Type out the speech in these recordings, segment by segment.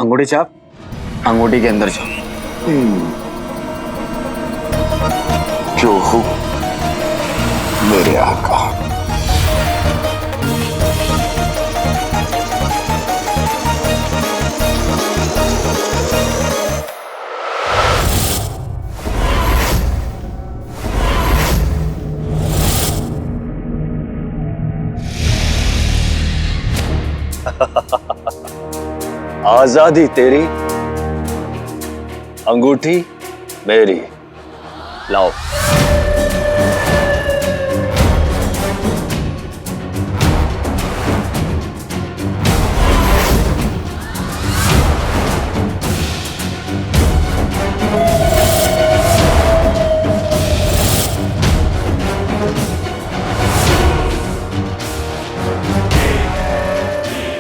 अंगूठी छाप, अंगूठी के अंदर जाओ। जो हुक्म मेरे आका। आजादी तेरी, अंगूठी मेरी। लाओ।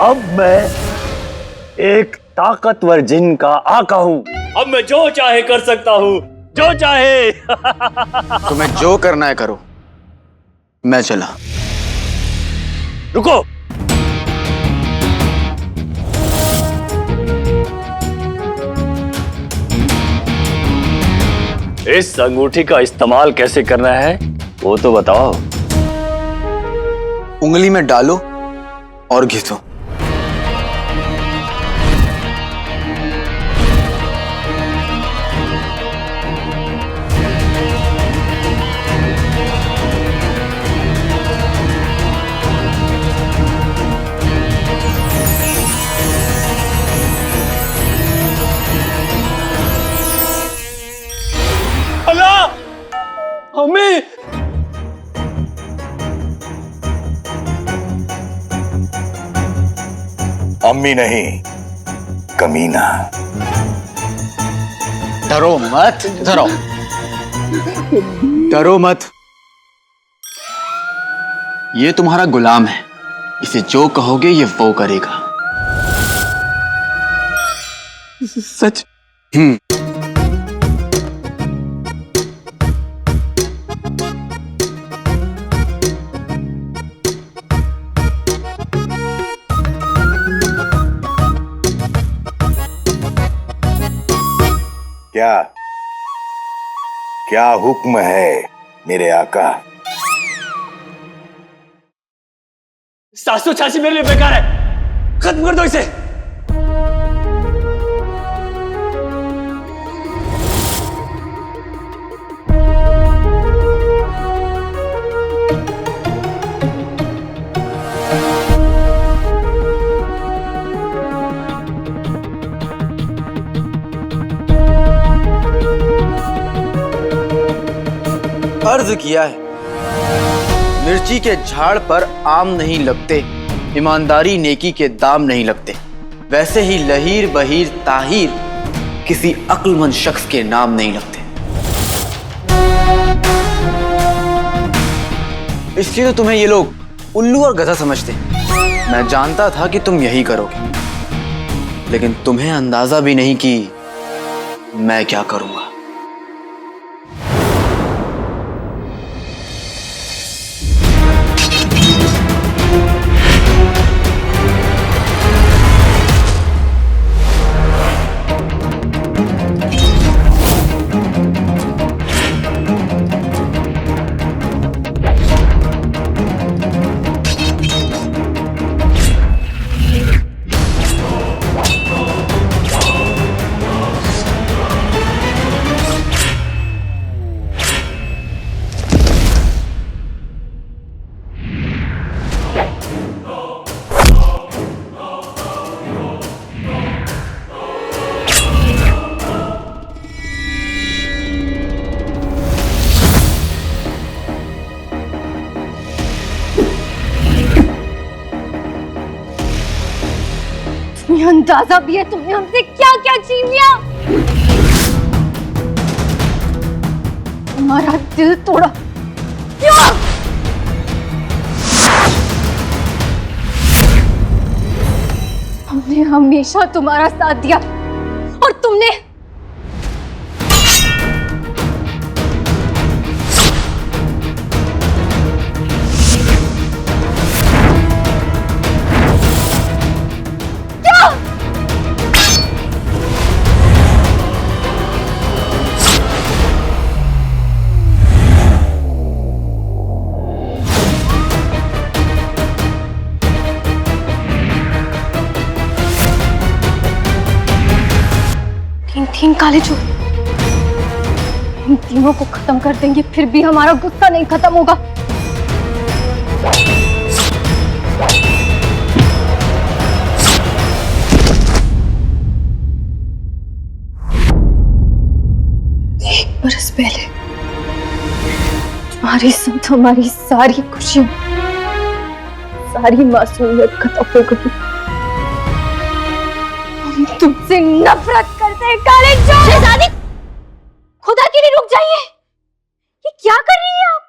अब मैं एक ताकतवर जिन का आका हूं। अब मैं जो चाहे कर सकता हूं, जो चाहे। तुम्हें जो करना है करो, मैं चला। रुको। इस अंगूठी का इस्तेमाल कैसे करना है वो तो बताओ। उंगली में डालो और घिसो। हमें अम्मी नहीं, कमीना। डरो मत, डरो डरो मत। ये तुम्हारा गुलाम है, इसे जो कहोगे ये वो करेगा। सच? क्या क्या हुक्म है मेरे आका? 786 मेरे लिए बेकार है, खत्म कर दो इसे। अर्ज किया है, मिर्ची के झाड़ पर आम नहीं लगते, ईमानदारी नेकी के दाम नहीं लगते। वैसे ही लहीर बहीर ताहिर किसी अक्लमंद शख्स के नाम नहीं लगते। इसलिए तो तुम्हें ये लोग उल्लू और गधा समझते। मैं जानता था कि तुम यही करोगे, लेकिन तुम्हें अंदाजा भी नहीं कि मैं क्या करूंगा। अंदाजा भी है तुमने हमसे क्या क्या छीन लिया। हमारा दिल तोड़ा। क्यों? हमने हमेशा तुम्हारा साथ दिया और तुमने तीन काले चोर इन तीनों को खत्म कर देंगे, फिर भी हमारा गुस्सा नहीं खत्म होगा। एक बरस पहले तुम्हारी साथ हमारी सारी खुशियां, सारी मासूमियत खत्म हो गई। हम तुमसे नफरत करते हैं काले चोर। शहजादी, खुदा के लिए रुक जाइए। ये क्या कर रही है आप?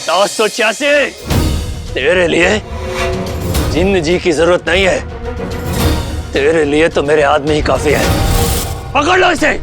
सात सौ छियासी, तेरे लिए जिन्न जी की जरूरत नहीं है, तेरे लिए तो मेरे आदमी ही काफी है। पकड़ लो इसे।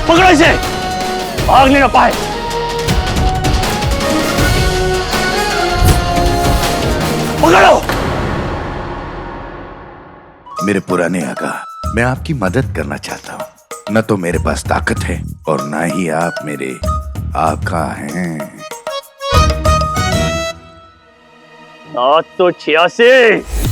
पकड़ो इसे, भागने ना पाए। पकड़ो। मेरे पुराने आका, मैं आपकी मदद करना चाहता हूँ। न तो मेरे पास ताकत है और न ही आप मेरे आका हैं। 786।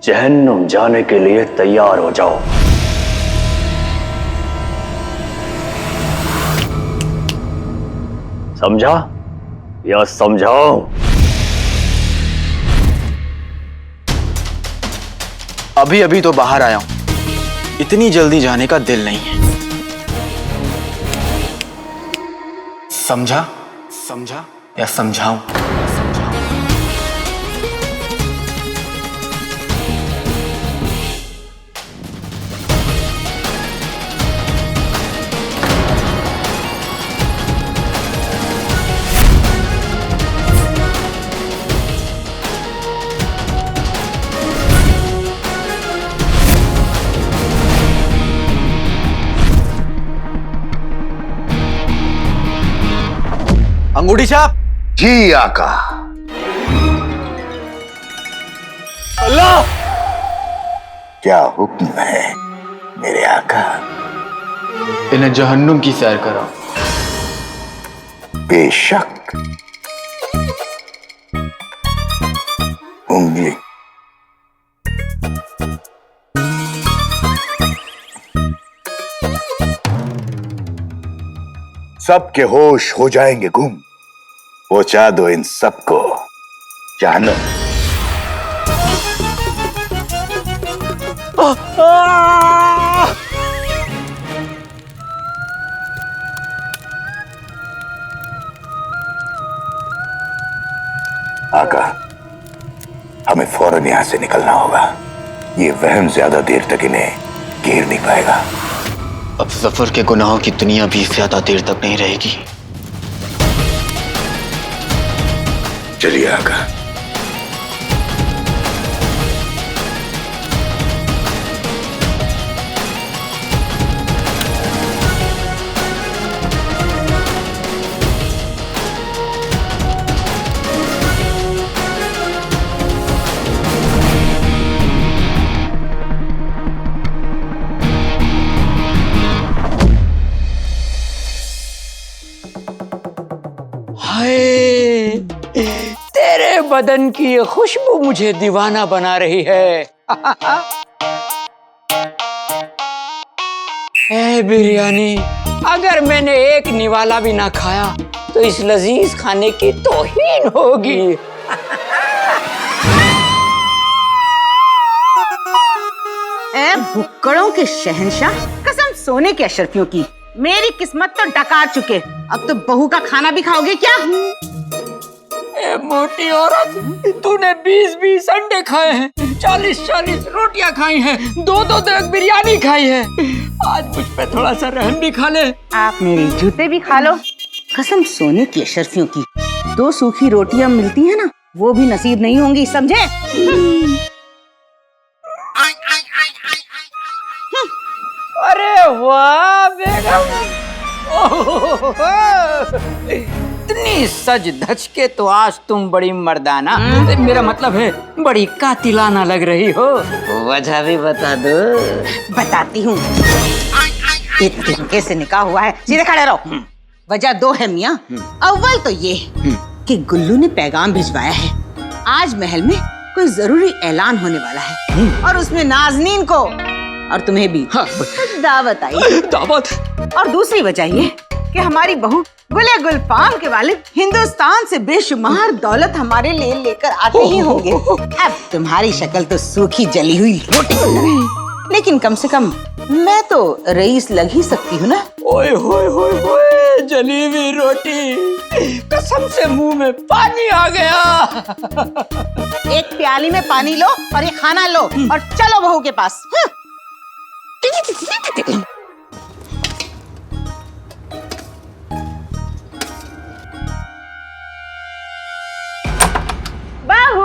जहन्नुम जाने के लिए तैयार हो जाओ। समझा या समझाओ? अभी अभी तो बाहर आया हूं, इतनी जल्दी जाने का दिल नहीं है। समझा? समझा या समझाऊं? अंगूठी छाप। जी आका। अल्लाह, क्या हुक्म है मेरे आका? इन्हें जहन्नुम की सैर कराओ। बेशक। उंगली। सबके होश हो जाएंगे गुम। पहुंचा दो इन सबको जहन्नुम। आका, हमें फौरन यहां से निकलना होगा। ये वहम ज्यादा देर तक इन्हें घेर नहीं पाएगा। अब जफर के गुनाहों की दुनिया भी ज्यादा देर तक नहीं रहेगी। चलिए आका। बदन की ये खुशबू मुझे दीवाना बना रही है। ए बिरयानी, अगर मैंने एक निवाला भी ना खाया तो इस लजीज खाने की तौहीन होगी। ए भुक्कड़ों के शहंशाह, कसम सोने के अशरफियों की, मेरी किस्मत तो डका चुके। अब तो बहू का खाना भी खाओगे क्या? ए मोटी औरत, तूने 20-20 अंडे खाए हैं, 40-40 रोटियां खाई हैं, 2-2 देग बिरयानी खाई है। आज मुझ पे थोड़ा सा रहम भी खा ले। आप मेरी जूते भी खा लो। कसम सोने की अशरफियों की, 2 सूखी रोटियां मिलती है ना, वो भी नसीब नहीं होंगी, समझे? अरे वाह बेगम, इतनी सज धज के तो आज तुम बड़ी मर्दाना, मेरा मतलब है बड़ी कातिलाना लग रही हो। वजह भी बता दो। बताती हूँ। एक तरीके से निकाह हुआ है, सीधे खड़े रहो। वजह 2 है मियाँ। अव्वल तो ये कि गुल्लू ने पैगाम भिजवाया है, आज महल में कोई जरूरी ऐलान होने वाला है और उसमें नाज़नीन को और तुम्हें भी दावत आई। दावत? और दूसरी वजह ये कि हमारी बहू गुले गुलफाम के वालिद हिंदुस्तान से बेशुमार दौलत हमारे लिए लेकर आते ही होंगे। अब तुम्हारी शक्ल तो सूखी जली हुई रोटी की तरह है, लेकिन कम से कम मैं तो रईस लग ही सकती हूँ ना। ओए होए होए होए, जली हुई रोटी, कसम से मुंह में पानी आ गया। एक प्याली में पानी लो और ये खाना लो और चलो बहू के पास। बहू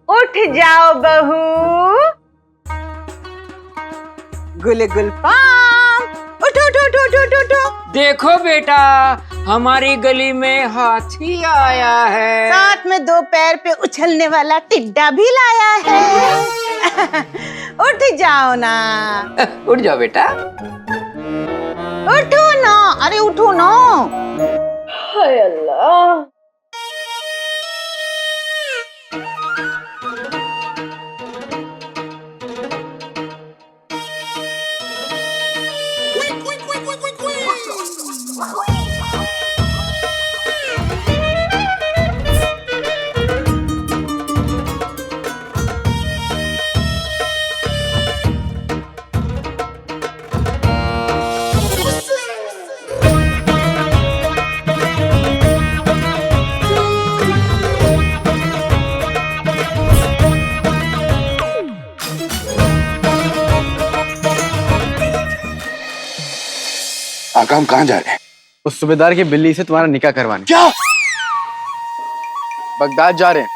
उठ जाओ बहू। गुल गुलफाम, उठो उठो उठो उठो उठो। देखो बेटा, हमारी गली में हाथी आया है, साथ में 2 पैर पे उछलने वाला टिड्डा भी लाया है। उठ जाओ ना। उठ जाओ बेटा। उठो ना, अरे उठो ना। हाय अल्लाह। आका, हम कहाँ जा रहे हैं? उस सूबेदार की बिल्ली से तुम्हारा निकाह करवाने। क्या? बगदाद जा रहे हैं।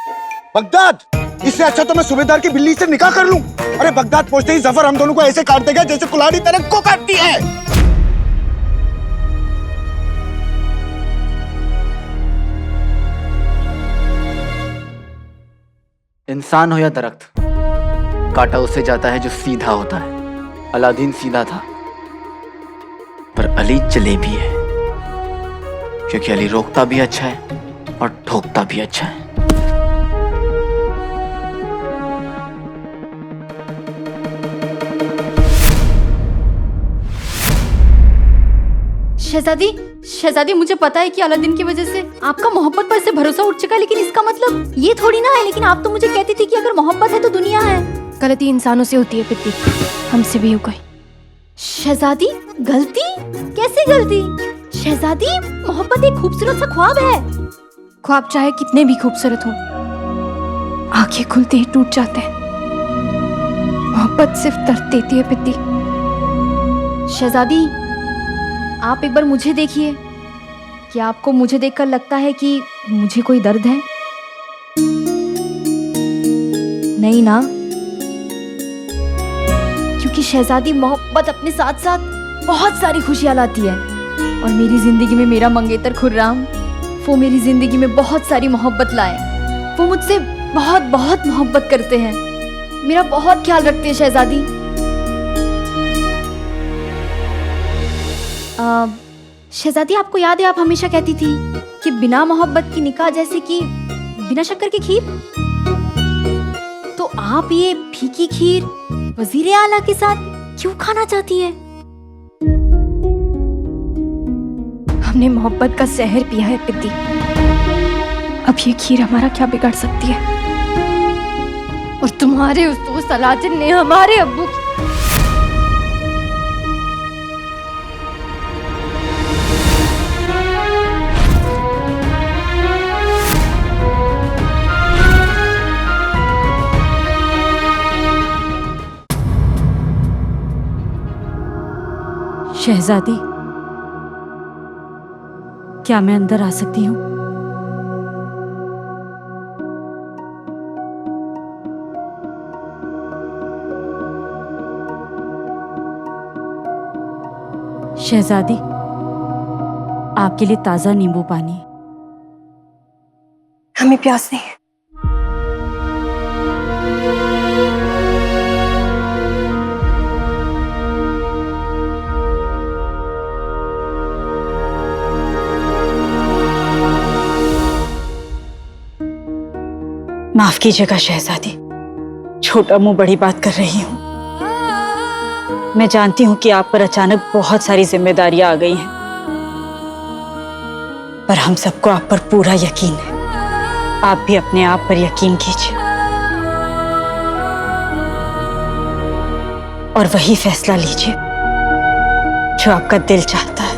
बगदाद? इससे अच्छा तो मैं सूबेदार की बिल्ली से निकाह कर लूं। अरे बगदाद पहुंचते ही जफर हम दोनों को ऐसे काट देगा जैसे कुल्हाड़ी तरक को काटती है। इंसान हो या दरख्त, काटा उससे जाता है जो सीधा होता है। अलादीन सीधा था, पर अली जलेबी है, क्योंकि अली रोकता भी अच्छा है और ठोकता भी अच्छा है। शहजादी, मुझे पता है कि अलादीन की वजह से आपका मोहब्बत पर से भरोसा उठ चुका है, लेकिन इसका मतलब ये थोड़ी ना है। लेकिन आप तो मुझे कहती थी कि अगर मोहब्बत है तो दुनिया है। गलती इंसानों से होती है पित्ती, हमसे भी हो गई। शहजादी, गलती? कैसे गलती? शहजादी, मोहब्बत एक खूबसूरत सा ख्वाब है। ख्वाब चाहे कितने भी खूबसूरत हो, आंखें खुलते ही टूट जाते हैं। मोहब्बत सिर्फ दर्द देती है पित्ती। शहजादी, आप एक बार मुझे देखिए। क्या आपको मुझे देखकर लगता है कि मुझे कोई दर्द है? नहीं ना, क्योंकि शहजादी, मोहब्बत अपने साथ साथ बहुत सारी खुशियां लाती है। और मेरी जिंदगी में मेरा मंगेतर खुर्राम, वो मेरी जिंदगी में बहुत सारी मोहब्बत लाए। वो मुझसे बहुत बहुत मोहब्बत करते हैं, मेरा बहुत ख्याल रखते हैं शहजादी। शहजादी, आपको याद है आप हमेशा कहती थी कि बिना मोहब्बत की निकाह जैसे कि बिना शक्कर की खीर। तो आप ये फीकी खीर वजीर आला के साथ क्यों खाना चाहती है? हमने मोहब्बत का जहर पिया है पिद्दी। अब ये खीर हमारा क्या बिगाड़ सकती है? और तुम्हारे उस दोस्त अलादीन ने हमारे अब्बू की शहजादी, क्या मैं अंदर आ सकती हूँ? शहजादी, आपके लिए ताजा नींबू पानी। हमें प्यास नहीं। माफ कीजिएगा शहजादी, छोटा मुंह बड़ी बात कर रही हूँ। मैं जानती हूँ कि आप पर अचानक बहुत सारी जिम्मेदारियां आ गई हैं, पर हम सबको आप पर पूरा यकीन है। आप भी अपने आप पर यकीन कीजिए और वही फैसला लीजिए जो आपका दिल चाहता है।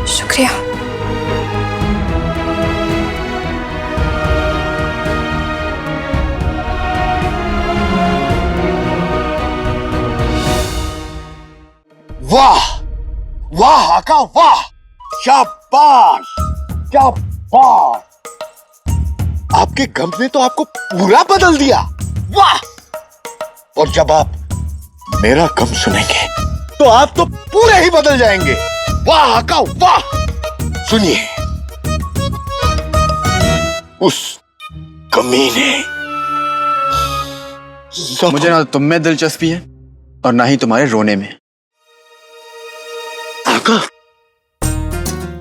शुक्रिया। वाह वाह आका वाह, शाबाश शाबाश। आपके गम ने तो आपको पूरा बदल दिया। वाह। और जब आप मेरा गम सुनेंगे तो आप तो पूरे ही बदल जाएंगे। वाह आका वाह। सुनिए, उस कमीने मुझे ना तुम में दिलचस्पी है और ना ही तुम्हारे रोने में। आका,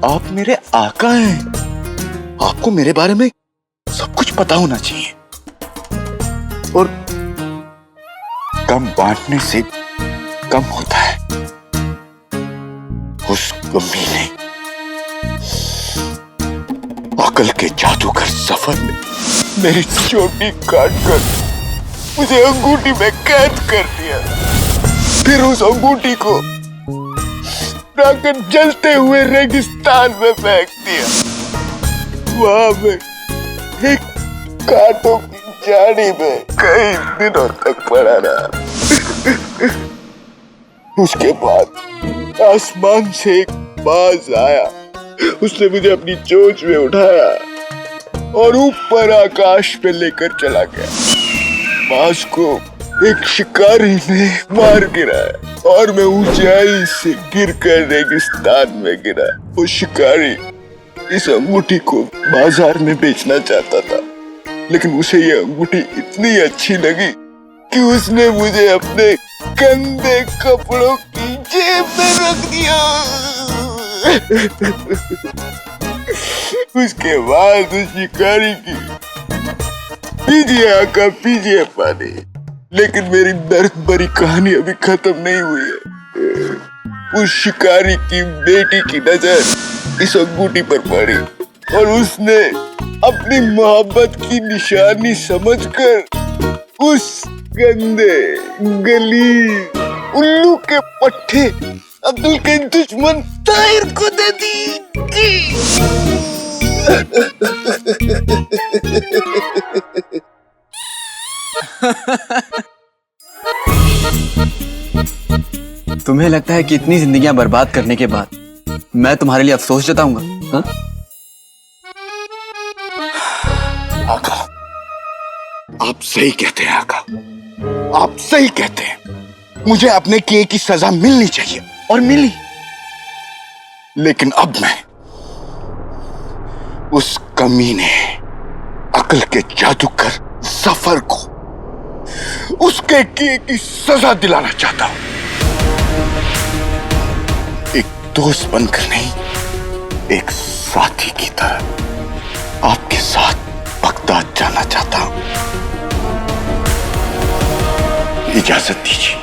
आप मेरे आका हैं। आपको मेरे बारे में सब कुछ पता होना चाहिए। और कम बांटने से कम होता है। उस कमीने अकल के जादूगर सफर ने मेरी चोटी काटकर मुझे अंगूठी में कैद कर दिया। फिर उस अंगूठी को राकर जलते हुए रेगिस्तान में फेंक दिया। वहां में एक कांटों की झाड़ी में कई दिनों तक पड़ा रहा। उसके बाद आसमान से एक बाज आया। उसने मुझे अपनी चोंच में उठाया और ऊपर आकाश पे लेकर चला गया। बाज को एक शिकारी ने मार गिराया और मैं ऊंचाई से गिरकर रेगिस्तान में गिरा। वो शिकारी इस अंगूठी को बाजार में बेचना चाहता था, लेकिन उसे ये अंगूठी इतनी अच्छी लगी कि उसने मुझे अपने गंदे कपड़ों की जेब में रख दिया। उसके बाद उस शिकारी की पीजिए आका पीजिए पानी। लेकिन मेरी दर्द भरी कहानी अभी खत्म नहीं हुई है। उस शिकारी की बेटी की नजर इस अंगूठी पर पड़ी और उसने अपनी मोहब्बत की निशानी समझकर उस गंदे गली उल्लू के पट्टे अब्दुल के दुश्मन ताहिर को दे दी। तुम्हें लगता है कि इतनी जिंदगियां बर्बाद करने के बाद मैं तुम्हारे लिए अफसोस जताऊंगा? हाँ? आका, आप सही कहते हैं आका, आप सही कहते हैं। मुझे अपने किए की सजा मिलनी चाहिए और मिली। लेकिन अब मैं उस कमीने अकल के जादूगर जफर को उसके किए की सजा दिलाना चाहता हूं। एक दोस्त बनकर नहीं, एक साथी की तरह आपके साथ बगदाद जाना चाहता हूं। इजाजत दीजिए।